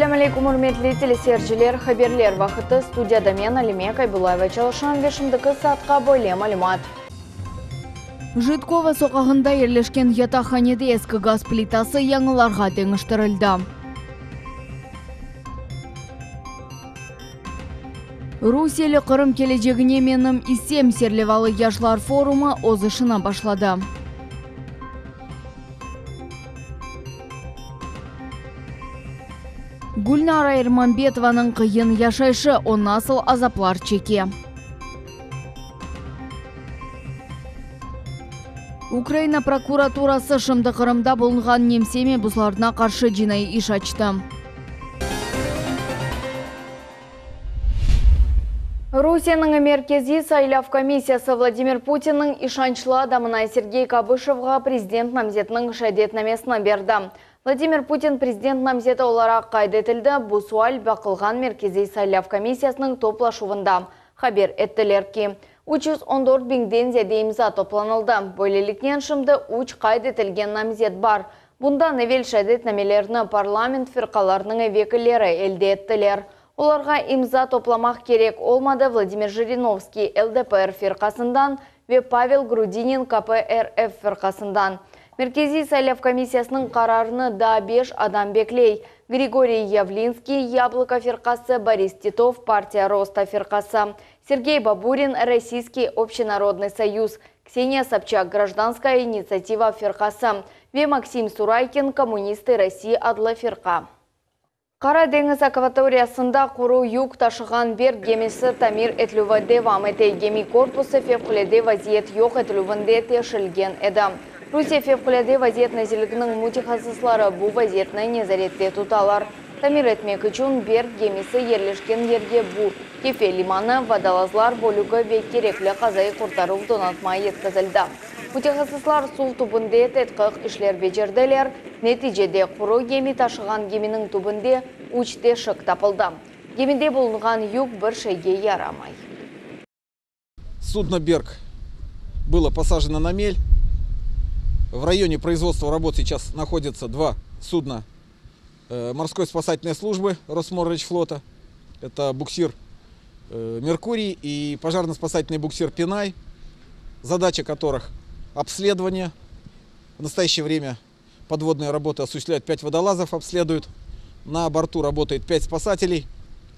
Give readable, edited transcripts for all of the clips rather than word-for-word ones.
Assalamu alaikum, hurmatli telesiyerjiler, haberler vaqti studiyada men Alime Qaybullaeva çalışan ve şimdiki saatqa boyle malumat. Житкова соқағында ерлешкен ятақханеде ескі газ плитасы яңыларға теңіштірілді. Русиялы Қырым келечегіне менім исем серлевалы яшылар форумы өз ішіна башлады. Гүлнара Ерманбетованың қиын яшайшы он асыл азаплар чеке. Украина прокуратурасы шымды Қырымда болынған немсеме бұзларына қаршы жинай иш açtı. Русияның меркези сайлау комиссиясы Владимир Путиннің ишанчлы адамына Сергей Кабышевға президент намзетінің шәдетнамесін берді. Владимир Путин президент намзеті оларақ қайдетілді, бұл суал бақылған меркези сайлау комиссиясының топлашуында. Хабер еттілер ки 314 биңден зияде имза топланылды. Böylelikten шымды 3 қайдетілген намзет бар. Бұнда невел шәдетнамелеріні парламент фирқаларының векілері елде еттілер. Оларға имза топламақ керек олмады Владимир Жириновский ЛДПР фирқасындан ве Павел Грудинин КПРФ фирқасындан. Меркези сайлау комиссиясының қарарыны да 5 адам беклей. Григорий Явлинский, Яблоко фирқасы, Борис Титов, партия Роста фирқасы, Сергей Бабурин, Российский общенародный союз, Ксения Собчак, Гражданская инициатива фирқасы, ве Максим Сурайкин, Коммунисты России адлы фирқа. Қара деңіз акваториясында құру юг ташыған бер гемесі тамир етлюві девам еті. Геми корпусы февқуледе вазиет йоқ етлювінде тешілген еді. Русия февқуледе вазиет нәзілігінің мутихасыслары бұл вазиетні незаретте тұталар. Тамир етмек үшін бер гемесі ерлешкен ерге бұл. Кефе лиманы вадалазлар болуғы ве кереклі қазай құртару донатма еткізілді. Мутихасыслар сул тубынде тетқық ішлер бежерделер. Нәтижеде құру геми ташыған гемінің тубынде учте шық тапылды. Гемінде болынған юг бір шейге ярамай. Судно «Берг» было посажено на мель. В районе производства работ сейчас находятся 2 судна морской спасательной службы Росморречфлота. Это буксир «Меркурий» и пожарно-спасательный буксир «Пинай», задача которых обследование. В настоящее время подводные работы осуществляют 5 водолазов, обследуют. На борту работает 5 спасателей.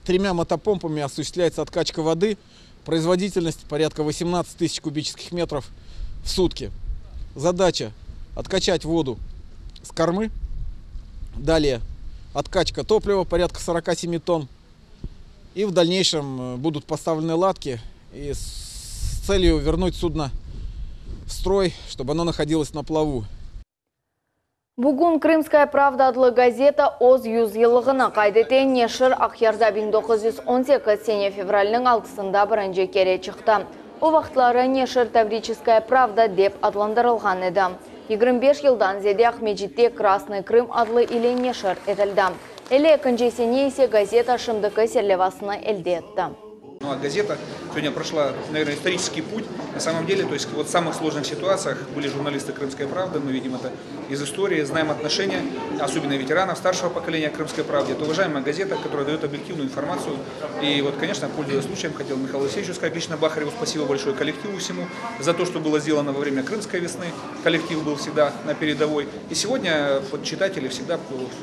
3 мотопомпами осуществляется откачка воды. Производительность порядка 18 тысяч кубических метров в сутки. Задача откачать воду с кормы. Далее откачка топлива порядка 47 тонн. И в дальнейшем будут поставлены лодки и с целью вернуть судно в строй, чтобы оно находилось на плаву. Бүгін Крымская правда адлы газета оз 100 елығына қайдетен нешір Ақярда 1918 сене февральның 6-сында бірінже кере шықты. О вақытлары нешір Таврическая правда деп адландырылған еді. 25 жылдан зеде Ахмеджитте Красный Крым адлы иле нешір етілді. Әлі екінжесіне есе газета шымдықы серлевасына әлде етті. Ну, а газета сегодня прошла, наверное, исторический путь. На самом деле, то есть вот в самых сложных ситуациях были журналисты «Крымской правды», мы видим это из истории, знаем отношения, особенно ветеранов старшего поколения к «Крымской правде». Это уважаемая газета, которая дает объективную информацию. И вот, конечно, пользуясь случаем, хотел Михаилу Алексеевичу сказать лично Бахареву спасибо большое коллективу всему за то, что было сделано во время Крымской весны. Коллектив был всегда на передовой. И сегодня вот, читатели всегда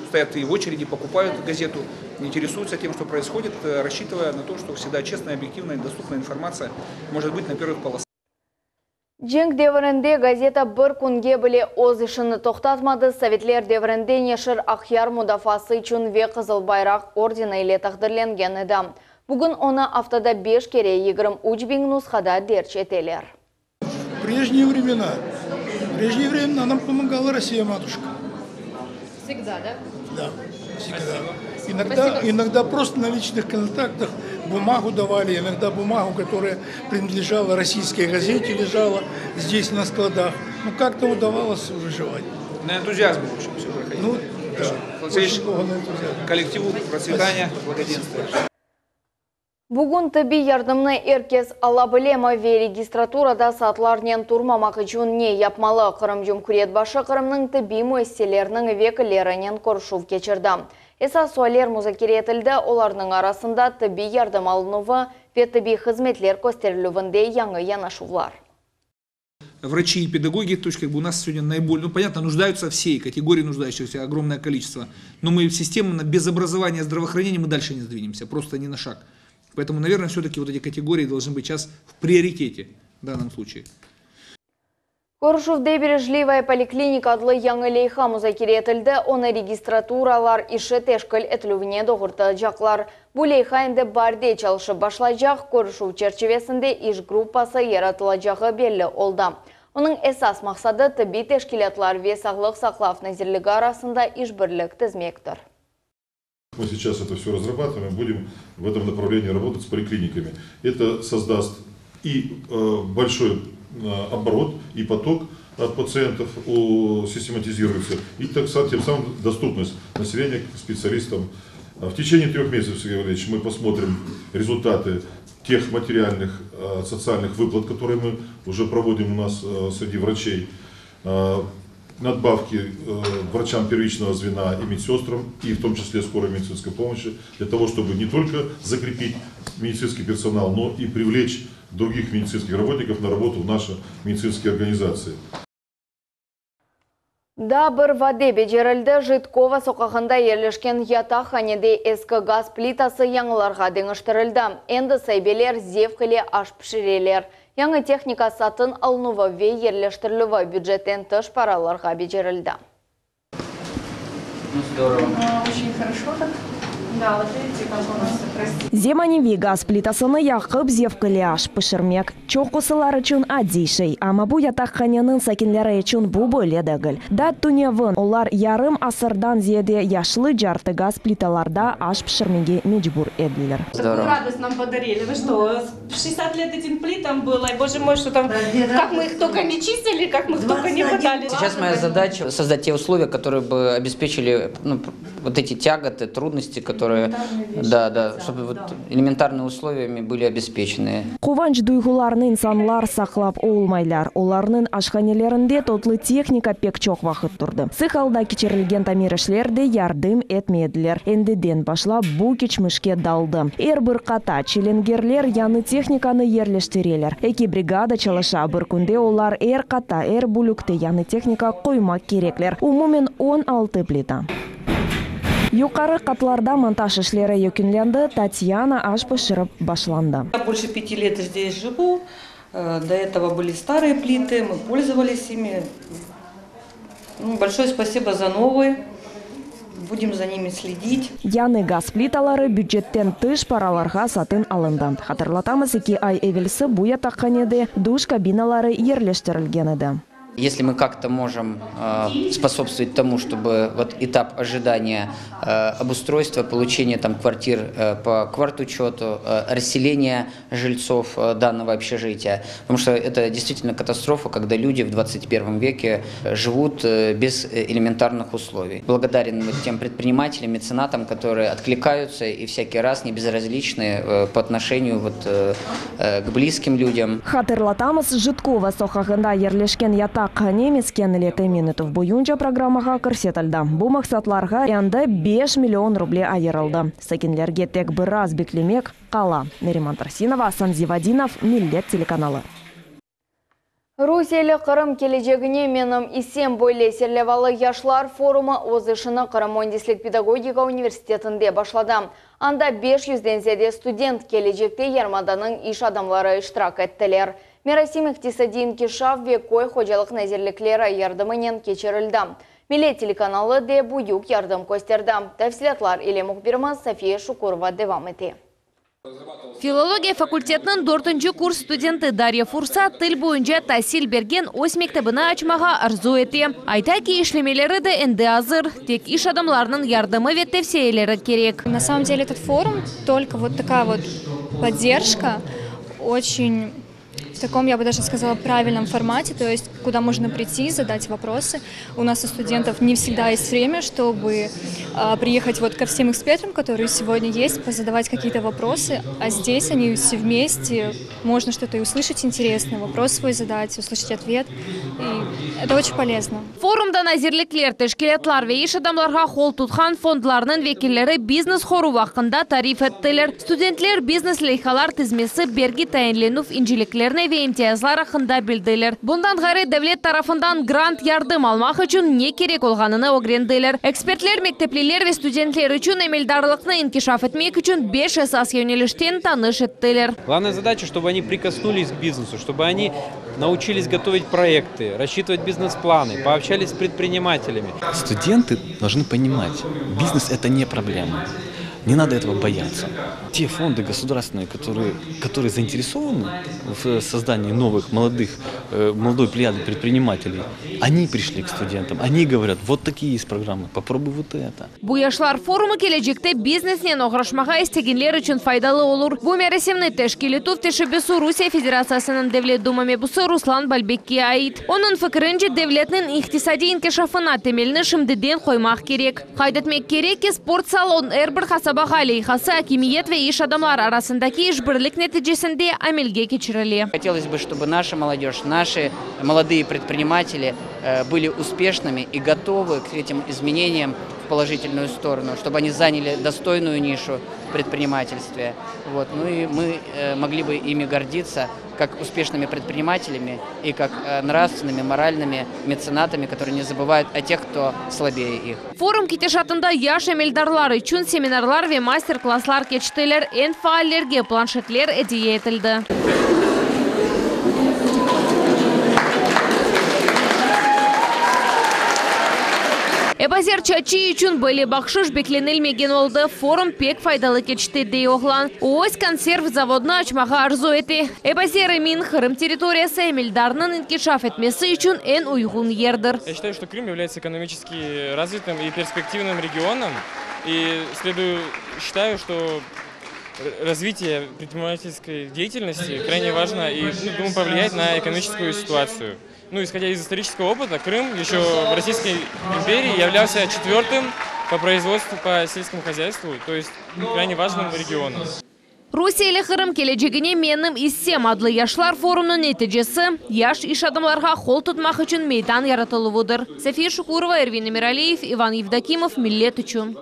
стоят и в очереди, покупают газету, интересуются тем, что происходит, рассчитывая на то, что всегда честная, объективная и доступная информация может быть на первых полосах. Женг девренде газета бір күнге біле оз ішіні тоқтатмады. Советлер девренде нешір Ақяр мұдафасы үшін ве қызыл байрақ ордена иле тақдырленген еді. Бүгін оны аптада 5 кере 23 нұсқада дерч етелер. В прежние времена нам помогала Россия, матушка. Всегда, да? Да, всегда. Иногда просто на личных контактах бумагу давали, иногда бумагу, которая принадлежала российской газете, лежала здесь на складах. Ну, как-то удавалось выживать. На энтузиазме, в общем, все проходило. Ну, да. Коллективу процветания, благоденствия. Бүгін тіби ярдымны еркес алабылема ве регистратурада сатларнен турмамақы жүнне япмалы Қырым Жүмкүрет башы Қырымның тіби мөстелерінің векілерінен көршув кечірді. Эса суалер музакер етілді, оларның арасында тіби ярдым алынуы ве тіби қызметлер көстерілуінде яңы янашулар. Врачи и педагоги, то есть как бы у нас сегодня наиболее, понятно, нуждаются все, категории нуждающихся огромное количество, но мы системно без образования здравоохранения мы дальше не сдвинемся, просто ни на шаг. Поэтому, наверное, все-таки вот эти категории должны быть сейчас в приоритете в данном случае. Көршувде бережливая поликлиника адлы яңы лейха музакер етілді, оны регистратуралар іші тешкіл әтілуіне доғырты жақлар. Бұл лейха енді барде чалышы башлайжақ, көршув черчевесінде іш группасы ератылажағы белі олды. Оның әсас мақсады тіби тешкілетлар ве сағлық сақлав назірлігі арасында іш бірлік тізмектір. Мы сейчас это все разрабатываем, будем в этом направлении работать с поликлиниками. Это создаст и большой оборот, и поток от пациентов систематизируется, и тем самым доступность населения к специалистам. В течение 3 месяцев, Сергей Валерьевич, мы посмотрим результаты тех материальных, социальных выплат, которые мы уже проводим у нас среди врачей, надбавки врачам первичного звена и медсестрам, и в том числе скорой медицинской помощи, для того, чтобы не только закрепить медицинский персонал, но и привлечь других медицинских работников на работу в наши медицинские организации. Да бір ваде бежерілді Житкова соқағында ерлішкен ятақханеде ескі газ плитасы яңыларға деңіштірілді. Енді сайбелер зевқіле аш пішірелер. Яңы техника сатын алынуы ве ерліштірілуі бюджеттен тыш параларға бежерілді. Здорово. Очень хорошо так. Да, вот видите, как у нас красиво. Земаневи газ плитасыны яқып зевкіле аш пішірмек. Чоқысылар үшін адзейшей, ама бұ ятақханенің сәкенлері үшін бұ бөледігіл. Да түневін олар ярым асырдан зеде яшлы жарты газ плиталарда аш пішірмеге мечбур еділер. Такую радость нам подарили. Вы что, 60 лет этим плитам было, и боже мой, что там, как мы их только не чистили, как мы их только не подали. Сейчас моя задача создать те условия, которые бы обеспечили вот эти тяготы, трудности, которые, чтобы вот элементарные условиями были обеспечены. Кованч дуйгуларны инсанлар сақлап олмайлар. Оларның ашханелерінде тотлы техника пек чоқ вақыт тұрды. Сықалда кечерілген тамирешлерде ярдым этмеділер. Эндеден башлап бұ кечмішке далды. Бір қата челенгерлер яны техниканы ерлештірелер. Эки бригада чалыша бір күнде олар қата бүлікті яны техника қоймак кереклер. Умумен 16 плита. Юқары қатларда монтаж ішлері екінленді, Татьяна аш пішіріп башланды. Я больше 5 лет здесь живу. До этого были старые плиты, мы пользовались ими. Большое спасибо за новые. Будем за ними следить. Яны газ плиталары бюджеттен тыш параларға сатын алынды. Хатырлатамыз 2 ай эвелсі бұ ятақханеде душ кабиналары ерлештірілген еді. Если мы как-то можем способствовать тому, чтобы вот этап ожидания обустройства, получения там квартир по квартучету, расселения жильцов данного общежития, потому что это действительно катастрофа, когда люди в 21 веке живут без элементарных условий. Благодарен тем предпринимателям, меценатам, которые откликаются и всякий раз не безразличны по отношению к близким людям. Хатырлатамыз Житкова соқағында ерлешкен ятақ немескен леті минутов бойынша программаға көрсетілді. Бұл мақсатларға янда 5 миллион рублей айырылды. Сәкенлерге тек бір аз беклемек қала. Нариман Тарсинова, Санзивадинов, Миллет телеканалы. Русиялы Қырым кележегіне менім исем бойле серлевалы яшлар форумы озышыны Қырым Ондислік педагогика университетінде башлады. Анда 500-ден зеде студент кележекте ярмаданың иш адамлары иштирак еттілер. Мерасим иқтисадин кешав ве кой хожалық назерліклері ярдымынен кечерілді. Миллет телеканалы де буюк ярдым көстерді. Тәфсилатлар иле мұхбирмаз София Шукурова девам еті. Филология факультетінің 4-ші курс студенты Дарья Фурса тіл бойынша тәсіл берген ос мектебіні ачмаға арзу еті. Айта ки ишлемелері де энді азыр, тек иш адамларының ярдымы ве тәфсиелері керек. На самом деле этот форум только вот такая вот поддержка очень таком, я бы даже сказала, правильном формате, то есть куда можно прийти, задать вопросы. У нас у студентов не всегда есть время, чтобы приехать вот ко всем экспертам, которые сегодня есть, позадавать какие-то вопросы, а здесь они все вместе, можно что-то и услышать интересное, вопрос свой задать, услышать ответ, и это очень полезно. Форумда назирликлер, тешкилетлар ве иш адамларга қол тұтқан фондларының векиллері бизнес хору вақында тариф еттілер. Студентлер бизнес лейхалар тізмесі берги тайынленув инжиліклеріне ве имтиязлар ақында білділер. Бұндан ғары дәвлет тарафындан грант ярдым алмақ үшін не керек олғаныны огренділер. Экспертлер, мектеплилер ве студентлер үшін эмелдарлықны инкишаф етмек үшін 5 эсас юнеліштен таныш еттілер. Главная задача, чтобы они прикоснулись к бизнесу, чтобы они научились готовить проекты, рассчитывать бизнес-планы, пообщались с предпринимателями. Студенты должны понимать, бизнес – это не проблема. Не надо этого бояться. Те фонды государственные, которые заинтересованы в создании новых, молодой плеяды предпринимателей, они пришли к студентам, они говорят, вот такие есть программы, попробуй вот это. Буяшлар форумы келечекте бизнеснен оғрашмаға істегенлер үшін файдалы olur. Бу мересемні тешкилетув тешебесу Русия Федерациясының Девлет Думаме бұсы Руслан Бальбекке айт. Оның фікірінше девлетнің иқтисади инкешафына темеліні шымдеден қоймақ керек. Қайдатмек керек спорт салон әрбір Сабаға лейхасы акимиет ве иш адамлар арасындаки ишбірлік нәтижесінде амелге кечірілі. Хотелось бы, чтобы наша молодежь, наши молодые предприниматели были успешными и готовы к этим изменениям в положительную сторону, чтобы они заняли достойную нишу в предпринимательстве. Вот. Ну и мы могли бы ими гордиться как успешными предпринимателями и как нравственными, моральными меценатами, которые не забывают о тех, кто слабее их. Форум китешатында яш эмелдарлар үшін семинарлар ве мастер-класслар кечтелер, эн фааллерге планшетлер әдейе етілді. Эбазер чачи үшін бөлі бақшыш бекленілмеген олды. Форум пек файдалы кечті дей оғлан. Ось консерв заводны ачмаға арзу еті. Эбазер емин Қырым территориясы эмелдарның инкешаф етмесі үшін эн уйғын ердір. Я считаю, что Крым является экономически развитым и перспективным регионом. И считаю, что развитие предпринимательской деятельности крайне важно и, думаю, повлияет на экономическую ситуацию. Ну, исходя из исторического опыта, Крым еще в Российской империи являлся 4-м по производству по сельскому хозяйству, то есть крайне важным регионом. Русия или Қырым келечегіне менім иссем адлы яшлар форумның нәтижесі яш иш адамларға қол тұтмақ үшін мейдан яратылы вудыр. София Шукурова, Эрвин Эмиралиев, Иван Евдокимов, Миллет үшін.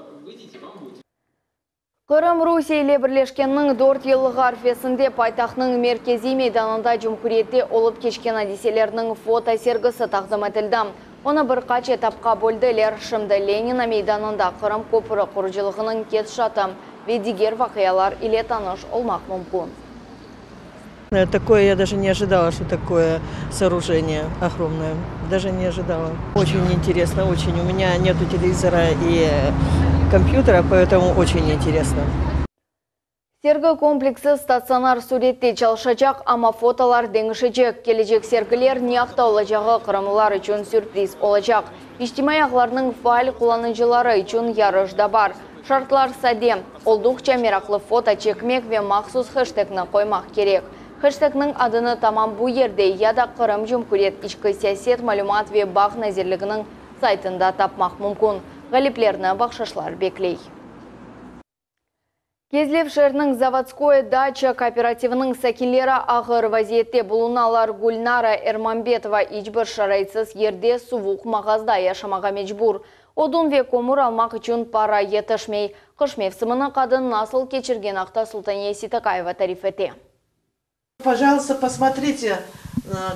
Қырым Русия ile бірлешкеннің 4 еллығы арфесінде пайтақның меркези мейданында Жұмхуриетте олып кешкен адиселерінің фото сергісі тақдым етілді. Оны бір қач этапқа бөлділер. Шымды Ленина мейданында Қырым көпірі құржылығының кет шаты ведигер вақиялар ile таныш олмақ мүмкін. Такое я даже не ожидала, что такое сооружение огромное. Даже не ожидала. Очень интересно, очень. У меня нету телевизора и компьютера, поэтому очень интересно. Сергі комплексы стационар суретте çalışacak, ama фотолар деңішечек. Келечек сергілер неақта олачағы қырымылар үшін сюрприз олачақ. Иштимай ағларының фаал құланынжылары үшін ярышда бар. Шартлар сәде, олдықча мерақлы фото чекмек ве мақсус хэштегні қоймақ керек. Хэштегнің адыны тамам бұ ерде яда Қырым Жұмхурет ішкі саясет малюмат ве бақ нәзерлігінің сайтында тапмақ мүмкін. Ғалиплерні бақшашлар беклей. Кезлев шерінің заводское дача кооперативінің сәкелері ағыр вазиетте бұлуналар Гульнара Эрмамбетова ичбір шарайсыз ерде сувуқ мағазда яшамаға мечбур. Одун ве комур алмақ үшін пара етішмей. Қыш мевсіміні қадын насыл кечірген ақта Султания Ситакаева тарифете. Пожалуйста, посмотрите,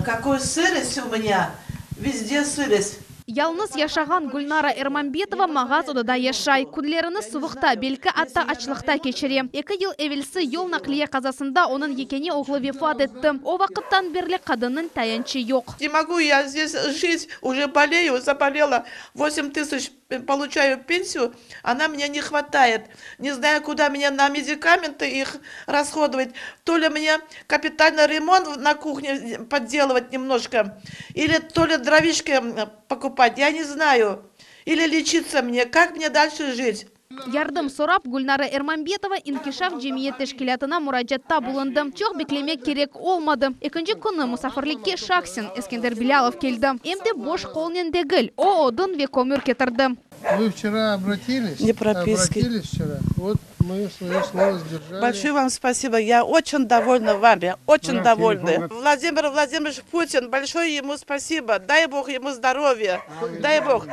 какой сырость у меня. Везде сырость. Ялныз яшаған Гульнара Эрмамбетова мағаз одада яшай. Күнлеріні суықта, белкі атта ачлықта кешіре. 2 ел әвелсі ел нақлия қазасында оның екене оғлы вефат етті. О вақыттан берлі қадының таянчы жоқ. Не могу я здесь жить, уже болею, заболела, 8 тысяч получаю пенсию, она мне не хватает. Не знаю, куда меня на медикаменты их расходовать. То ли мне капитальный ремонт на кухне подделывать немножко, или то ли дровишки покупать, я не знаю. Или лечиться мне, как мне дальше жить? Ярдым сорап Гульнара Эрмамбетова инкишаф жемиет тешкилятына мураджатта булынды. Чоқ беклемек керек олмады. Экінші күні мұсафырликке Шаксин Эскендер Билялов келді. Эмде бош қолнен дегіл, оодын векомюр кетірді. Вы вчера обратились? Не прописки. Обратились вчера. Вот мы свое слово сдержали. Большое вам спасибо. Я очень довольна вами. Очень довольна. Владимир Владимирович Путин, большое ему спасибо. Дай Бог ему здоровья. Дай Бог.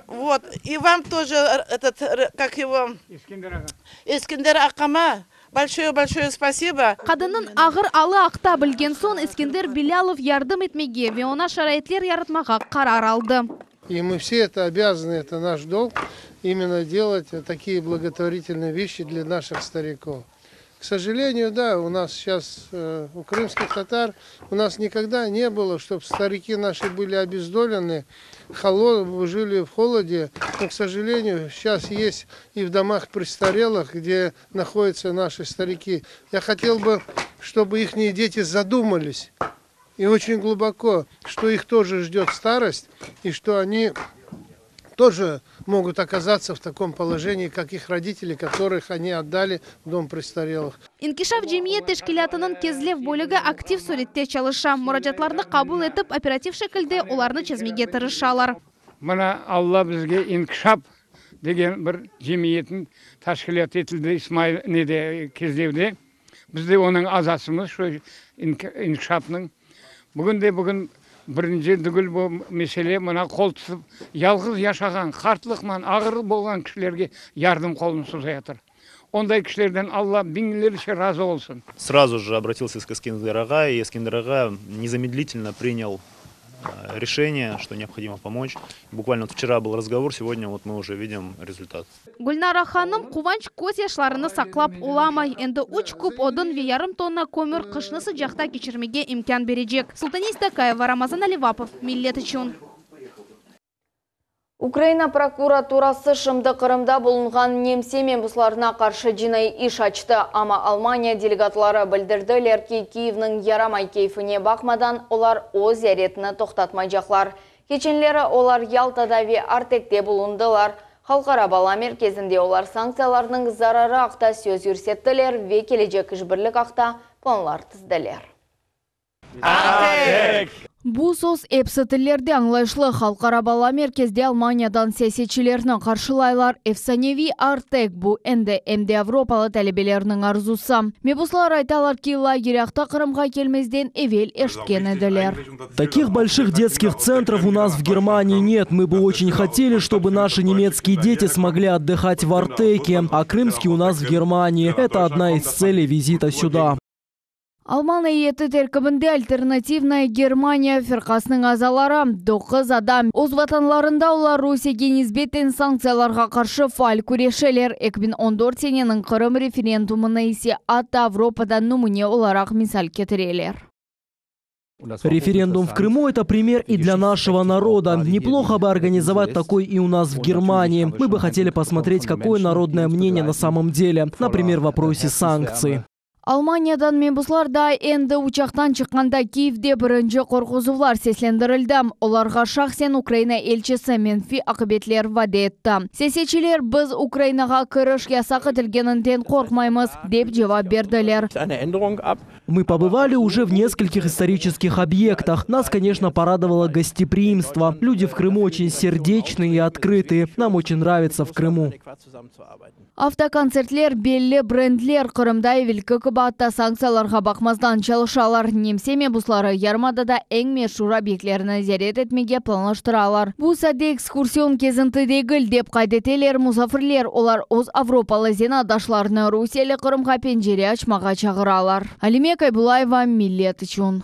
Вот. И вам тоже, как его, Эскендер Акама. Большое спасибо. Қадының ағыр алы ақта білген сон Эскендер Билялов ярдым етмеге ве она шарайтлер яратмаға қарар алды. И мы все это обязаны, это наш долг, именно делать такие благотворительные вещи для наших стариков. К сожалению, да, у нас сейчас, у крымских татар, у нас никогда не было, чтобы старики наши были обездолены, жили в холоде. Но, к сожалению, сейчас есть и в домах престарелых, где находятся наши старики. Я хотел бы, чтобы их дети задумались. И очень глубоко, что их тоже ждет старость, и что они тоже могут оказаться в таком положении, как их родители, которых они отдали в дом престарелых. Инкишаф жемиет тешкилятының кезлев бөлігі актив суретте чалыша. Мураджатларны қабыл етіп, оператив шекілде оларны чезмеге тырышалар. Мына Алла бізге инкишаф деген бір жемиетін ташкилат етілді Исмаил кезлевде. Бізде оның азасымыз, шо инкишафның. Бүгін бірінші дүгіл бұл меселе мұна қол түсіп, ялғыз яшаған, қартылықман, ағыры болған кішілерге ярдым қолын соза жатыр. Ондай кішілерден Алла бingілерше разы olsun. Сразу же обратился к Эскендер Ага, и Эскендер Ага незамедлительно принял решение, что необходимо помочь. Буквально вчера был разговор, сегодня вот мы уже видим результат. Гульнара ханым қуванч көз яшларыны сақлап оламай. Енді үч куб одын ве ярым тонна көмір қышнысы жақта кечірмеге имкан бережек. Султанис Такаева, Рамазан Аливапов, Миллет үшін. Украина прокуратурасы шымды Қырымда болынған немсе мен бұсларына қаршы жинай иш açты. Ама Алмания делегатлары білдірділер ки Киевнің ярамай кейфіне бақмадан олар оз яретіні тоқтатмай жақлар. Кеченлері олар Ялтада ве Артекте болындылар. Халқара бала мерkezінде олар санкцияларының зарары ақта сөз үрсеттілер ве кележек ішбірлік ақта планлар тізділер. Бұл сөз эпсетілерде аңлайшылы халқара бала мерkezде Алманиядан сесечілерінің қаршылайлар эфсаневи Артек бұл әнді Европалы тәлебелерінің арзусы. Мебуслар айталар ки лагеряқта Қырымға келмезден эвел эшткен еділер. Таких больших детских центров у нас в Германии нет. Мы бы очень хотели, чтобы наши немецкие дети смогли отдыхать в Артеке, а крымский у нас в Германии. Это одна из целей визита сюда. Алман әйеті теркібінде альтернативная Германия фирқасының азалары 9 адам. Оз ватанларында олар Русияге низбеттен санкцияларға қаршы фаал күрешелер. 2014 сененің Қырым референдумына есе атты Европадан нумуне оларақ мисал кетірелер. Референдум в Крыму – это пример и для нашего народа. Неплохо бы организовать такой и у нас в Германии. Мы бы хотели посмотреть, какое народное мнение на самом деле, например, в вопросе санкций. Алманиядан мебусларда энді учақтан шыққанда Киевде бірінші қорқызулар сеслендірілді. Оларға шақсен Украина елчісі Менфи ақыбетлер ваде етті. Сесечілер біз Украинаға кіріш ясақы тілгенінден қорқмаймыз, деп жауап берділер. Мы побывали уже в нескольких исторических объектах. Нас, конечно, порадовало гостеприимство. Люди в Крыму очень сердечные и открытые. Нам очень нравится в Крыму. Автоконцертлер белі брендлер Қырымда евелкі күбатта санкцияларға бақмаздан чалышалар. Немсе мебуслары ярмадада әң мешур объектлеріні зәрет етмеге планлаштыралар. Бұл сәде экскурсион кезінті дегіл деп қайдетелер мұсафірлер. Олар оз Авропалы зенадашларыны Русиялы Қырымға пенжере açмаға чағыралар. Алиме Кайбулаева, Миллет үшін.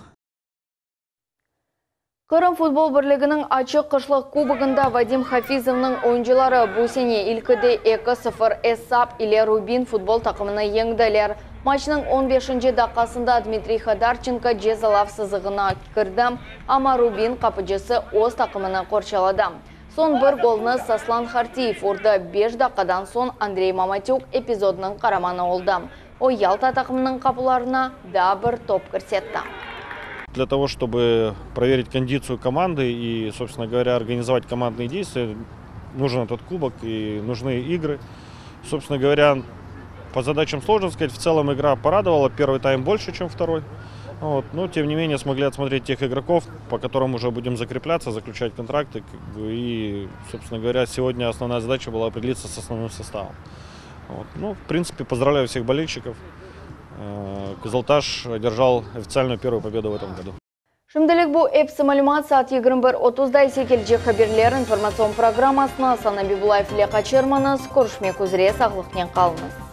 Қырым футбол бірлігінің ачық қышлық кубогында Вадим Хафизовның ойыншылары бұл сене ilkіде 2-0 Эссап или Рубин футбол тақымыны еңділер. Матчның 15-ші даққасында Дмитрий Ходорченко жезалав сызығына кірді, ама Рубин қапыжысы оз тақымыны қоршалады. Сон бір голны Саслан Хартиев ұрды. 5 даққадан сон Андрей Маматюк эпизодның қараманы олды. О Ялта тақымының қапыларына да бір топ кірсетті. Для того, чтобы проверить кондицию команды и, собственно говоря, организовать командные действия, нужен этот кубок и нужны игры. Собственно говоря, по задачам сложно сказать. В целом игра порадовала. Первый тайм больше, чем второй. Вот. Но, тем не менее, смогли отсмотреть тех игроков, по которым уже будем закрепляться, заключать контракты. И, собственно говоря, сегодня основная задача была определиться с основным составом. Вот. Ну, в принципе, поздравляю всех болельщиков. Кызылташ одержал официальную первую победу в этом году. Шымдылык бу эпсі малюмат саат 21:30 секелже хаберлер информацион программасына Сана Бибулаев Леха Черманыз көршмек үзіре сағлықнен қалыңыз.